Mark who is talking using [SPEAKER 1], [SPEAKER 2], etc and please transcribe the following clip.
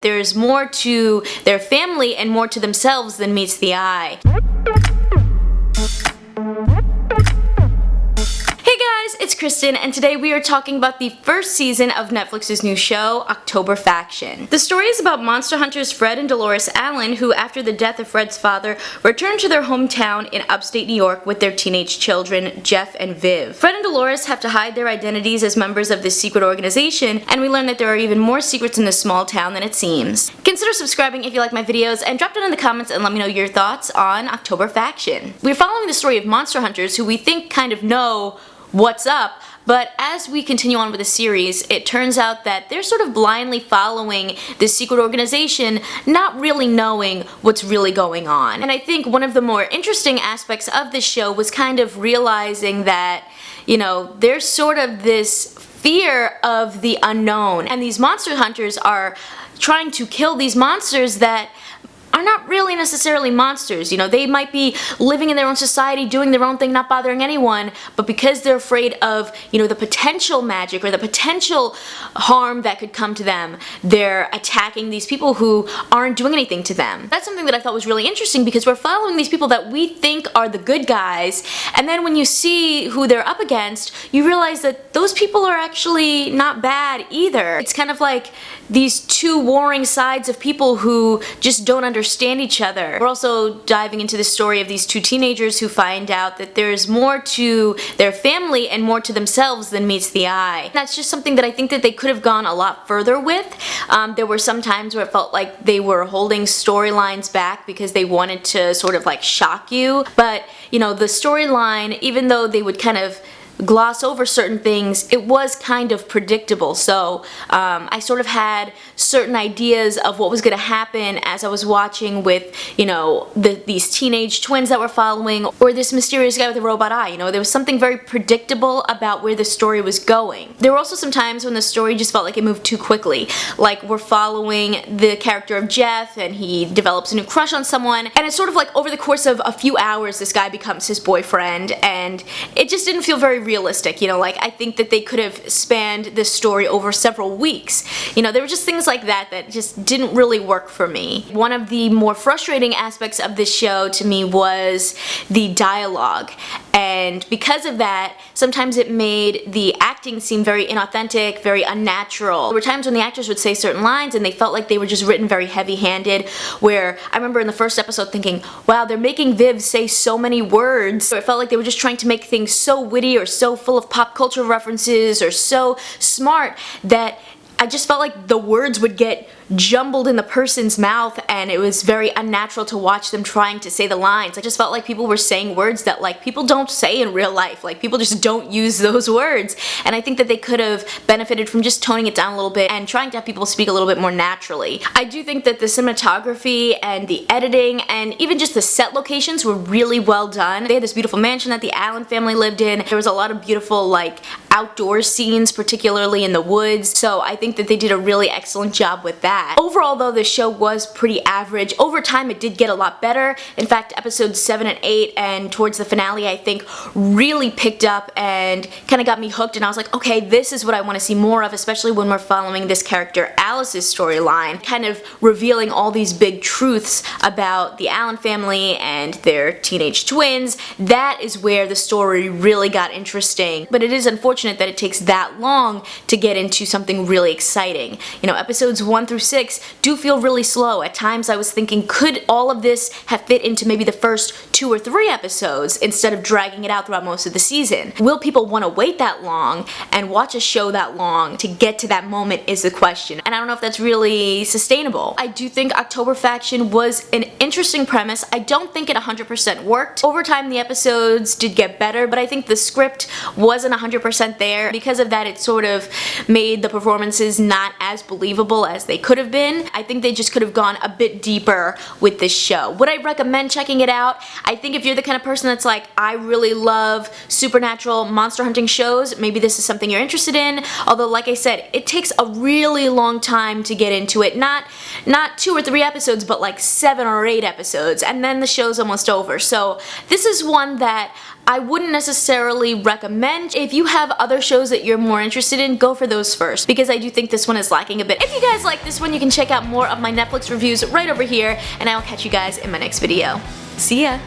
[SPEAKER 1] there's more to their family and more to themselves than meets the eye. It's Kristen, and today we are talking about the first season of Netflix's new show, October Faction. The story is about monster hunters Fred and Deloris Allen, who, after the death of Fred's father, return to their hometown in upstate New York with their teenage children, Geoff and Viv. Fred and Deloris have to hide their identities as members of this secret organization, and we learn that there are even more secrets in this small town than it seems. Consider subscribing if you like my videos, and drop down in the comments and let me know your thoughts on October Faction. We're following the story of monster hunters who we think kind of know what's up, but as we continue on with the series, it turns out that they're sort of blindly following this secret organization, not really knowing what's really going on. And I think one of the more interesting aspects of this show was kind of realizing that, you know, there's sort of this fear of the unknown, and these monster hunters are trying to kill these monsters that are not really necessarily monsters. You know, they might be living in their own society, doing their own thing, not bothering anyone, but because they're afraid of, you know, the potential magic or the potential harm that could come to them, they're attacking these people who aren't doing anything to them. That's something that I thought was really interesting, because we're following these people that we think are the good guys, and then when you see who they're up against, you realize that those people are actually not bad either. It's kind of like these two warring sides of people who just don't understand each other. We're also diving into the story of these two teenagers who find out that there's more to their family and more to themselves than meets the eye. That's just something that I think that they could have gone a lot further with. There were some times where it felt like they were holding storylines back because they wanted to sort of like shock you, but you know, the storyline, even though they would kind of gloss over certain things, it was kind of predictable. So I sort of had certain ideas of what was going to happen as I was watching with, you know, these teenage twins that we're following, or this mysterious guy with a robot eye. You know, there was something very predictable about where the story was going. There were also some times when the story just felt like it moved too quickly. Like, we're following the character of Geoff, and he develops a new crush on someone, and it's sort of like over the course of a few hours this guy becomes his boyfriend, and it just didn't feel very realistic. You know, like, I think that they could have spanned this story over several weeks. You know, there were just things like that that just didn't really work for me. One of the more frustrating aspects of this show to me was the dialogue, and because of that, sometimes it made the acting seem very inauthentic, very unnatural. There were times when the actors would say certain lines and they felt like they were just written very heavy-handed, where I remember in the first episode thinking, wow, they're making Viv say so many words. It felt like they were just trying to make things so witty or so full of pop culture references or so smart that I just felt like the words would get jumbled in the person's mouth, and it was very unnatural to watch them trying to say the lines. I just felt like people were saying words that, like, people don't say in real life. Like, people just don't use those words, and I think that they could have benefited from just toning it down a little bit and trying to have people speak a little bit more naturally. I do think that the cinematography and the editing and even just the set locations were really well done. They had this beautiful mansion that the Allen family lived in. There was a lot of beautiful, like, outdoor scenes, particularly in the woods, so I think that they did a really excellent job with that. Overall, though, the show was pretty average. Over time, it did get a lot better. In fact, episodes 7 and 8 and towards the finale, I think, really picked up and kind of got me hooked, and I was like, okay, this is what I want to see more of, especially when we're following this character Alice's storyline, kind of revealing all these big truths about the Allen family and their teenage twins. That is where the story really got interesting, but it is unfortunate that it takes that long to get into something really exciting. You know, episodes 1 through 6 do feel really slow. At times I was thinking, could all of this have fit into maybe the first 2 or 3 episodes instead of dragging it out throughout most of the season? Will people want to wait that long and watch a show that long to get to that moment is the question, and I don't know if that's really sustainable. I do think October Faction was an interesting premise. I don't think it 100% worked. Over time the episodes did get better, but I think the script wasn't 100% there. Because of that, it sort of made the performances not as believable as they could have been. I think they just could have gone a bit deeper with this show. Would I recommend checking it out? I think if you're the kind of person that's like, I really love supernatural monster hunting shows, maybe this is something you're interested in. Although, like I said, it takes a really long time to get into it. Not 2 or 3 episodes, but like 7 or 8 episodes, and then the show's almost over. So this is one that I wouldn't necessarily recommend. If you have other shows that you're more interested in, go for those first, because I do think this one is lacking a bit. If you guys like this one, you can check out more of my Netflix reviews right over here, and I will catch you guys in my next video. See ya!